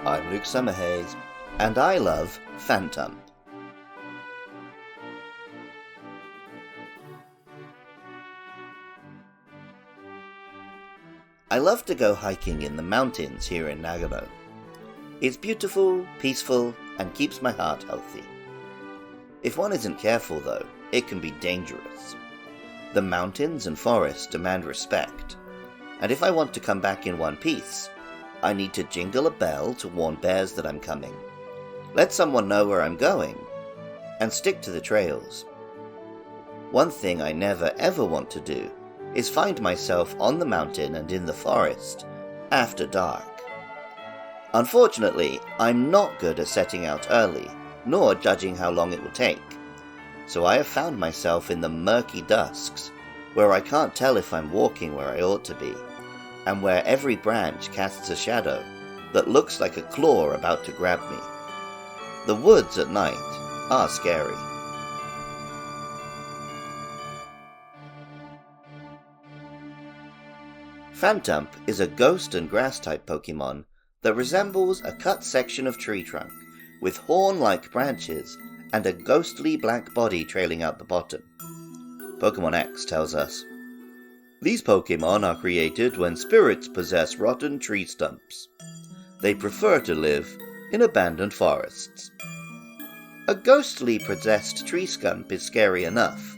I'm Luke Summerhays, and I love Phantump. I love to go hiking in the mountains here in Nagano. It's beautiful, peaceful, and keeps my heart healthy. If one isn't careful though, it can be dangerous. The mountains and forests demand respect, and if I want to come back in one piece, I need to jingle a bell to warn bears that I'm coming, let someone know where I'm going, and stick to the trails. One thing I never ever want to do is find myself on the mountain and in the forest after dark. Unfortunately, I'm not good at setting out early, nor judging how long it will take, so I have found myself in the murky dusks, where I can't tell if I'm walking where I ought to be, and where every branch casts a shadow that looks like a claw about to grab me. The woods at night are scary. Phantump is a ghost and grass-type Pokemon that resembles a cut section of tree trunk, with horn-like branches and a ghostly black body trailing out the bottom. Pokemon X tells us, "These Pokemon are created when spirits possess rotten tree stumps. They prefer to live in abandoned forests." A ghostly possessed tree stump is scary enough,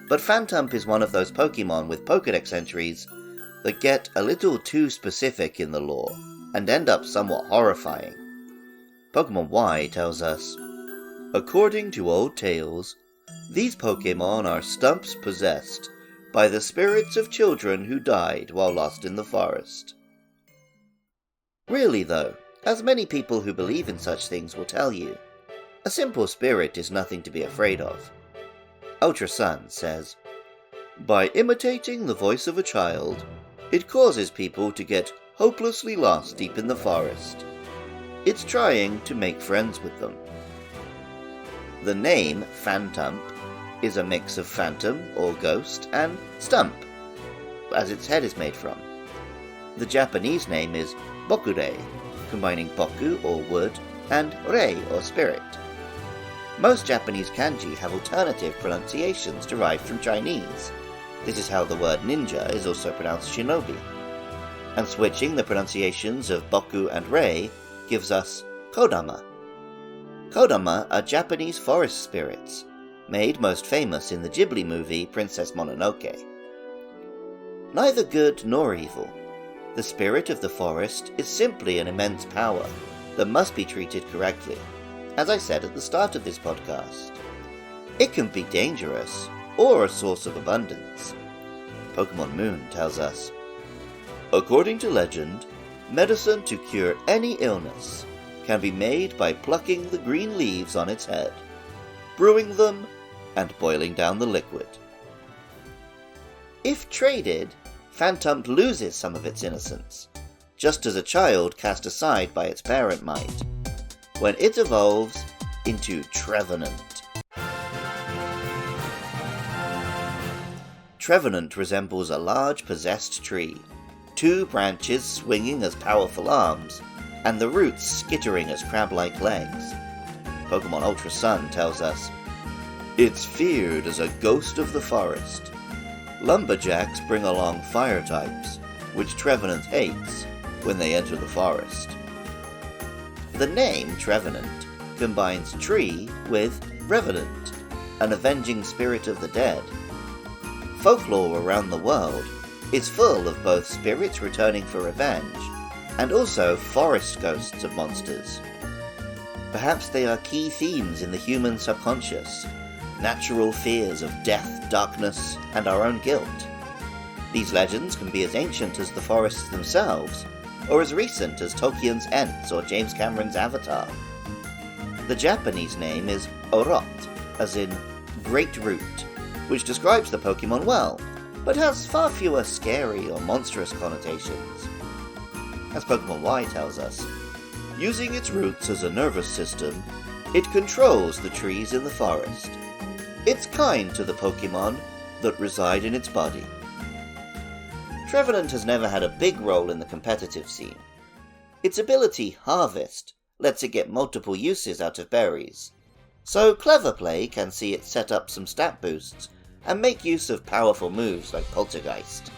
but Phantump is one of those Pokemon with Pokedex entries that get a little too specific in the lore and end up somewhat horrifying. Pokemon Y tells us, "According to old tales, these Pokemon are stumps possessed by the spirits of children who died while lost in the forest." Really though, as many people who believe in such things will tell you, a simple spirit is nothing to be afraid of. Ultra Sun says, "By imitating the voice of a child, it causes people to get hopelessly lost deep in the forest. It's trying to make friends with them." The name Phantump is a mix of phantom, or ghost, and stump, as its head is made from. The Japanese name is Bokure, combining boku, or wood, and rei, or spirit. Most Japanese kanji have alternative pronunciations derived from Chinese. This is how the word ninja is also pronounced shinobi. And switching the pronunciations of boku and rei gives us kodama. Kodama are Japanese forest spirits, made most famous in the Ghibli movie Princess Mononoke. Neither good nor evil, the spirit of the forest is simply an immense power that must be treated correctly, as I said at the start of this podcast. It can be dangerous, or a source of abundance. Pokemon Moon tells us, "According to legend, medicine to cure any illness can be made by plucking the green leaves on its head, brewing them, and boiling down the liquid." If traded, Phantump loses some of its innocence, just as a child cast aside by its parent might, when it evolves into Trevenant. Trevenant resembles a large possessed tree, two branches swinging as powerful arms, and the roots skittering as crab-like legs. Pokemon Ultra Sun tells us, "It's feared as a ghost of the forest. Lumberjacks bring along fire types, which Trevenant hates when they enter the forest." The name Trevenant combines tree with revenant, an avenging spirit of the dead. Folklore around the world is full of both spirits returning for revenge and also forest ghosts of monsters. Perhaps they are key themes in the human subconscious, natural fears of death, darkness, and our own guilt. These legends can be as ancient as the forests themselves, or as recent as Tolkien's Ents or James Cameron's Avatar. The Japanese name is Orot, as in Great Root, which describes the Pokemon well, but has far fewer scary or monstrous connotations. As Pokemon Y tells us, using its roots as a nervous system, it controls the trees in the forest. It's kind to the Pokemon that reside in its body. Trevenant has never had a big role in the competitive scene. Its ability Harvest lets it get multiple uses out of berries, so Clever Play can see it set up some stat boosts and make use of powerful moves like Poltergeist.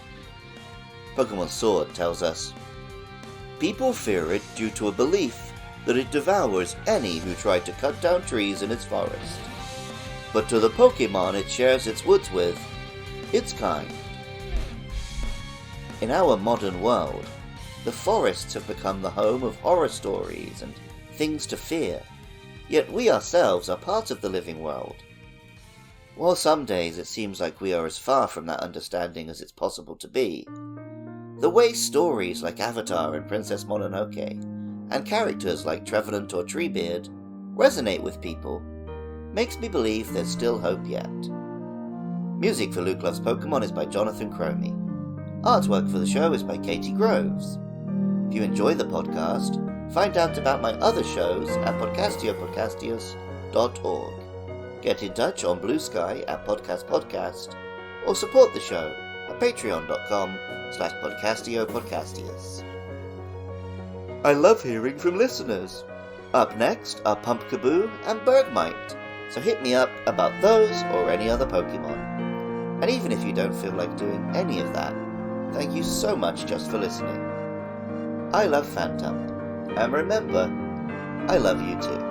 Pokemon Sword tells us, people fear it due to a belief that it devours any who try to cut down trees in its forest. But to the Pokemon it shares its woods with, it's kind. In our modern world, the forests have become the home of horror stories and things to fear, yet we ourselves are part of the living world. While some days it seems like we are as far from that understanding as it's possible to be, the way stories like Avatar and Princess Mononoke, and characters like Trevenant or Treebeard resonate with people, makes me believe there's still hope yet. Music for Luke Loves Pokemon is by Jonathan Cromie. Artwork for the show is by Katie Groves. If you enjoy the podcast, find out about my other shows at podcastiopodcastios.org. Get in touch on Blue Sky at podcastpodcast, or support the show at patreon.com/podcastiopodcastius. I love hearing from listeners. Up next are Pumpkaboo and Bergmite, so hit me up about those or any other Pokemon. And even if you don't feel like doing any of that, thank you so much just for listening. I love Phantump, and remember, I love you too.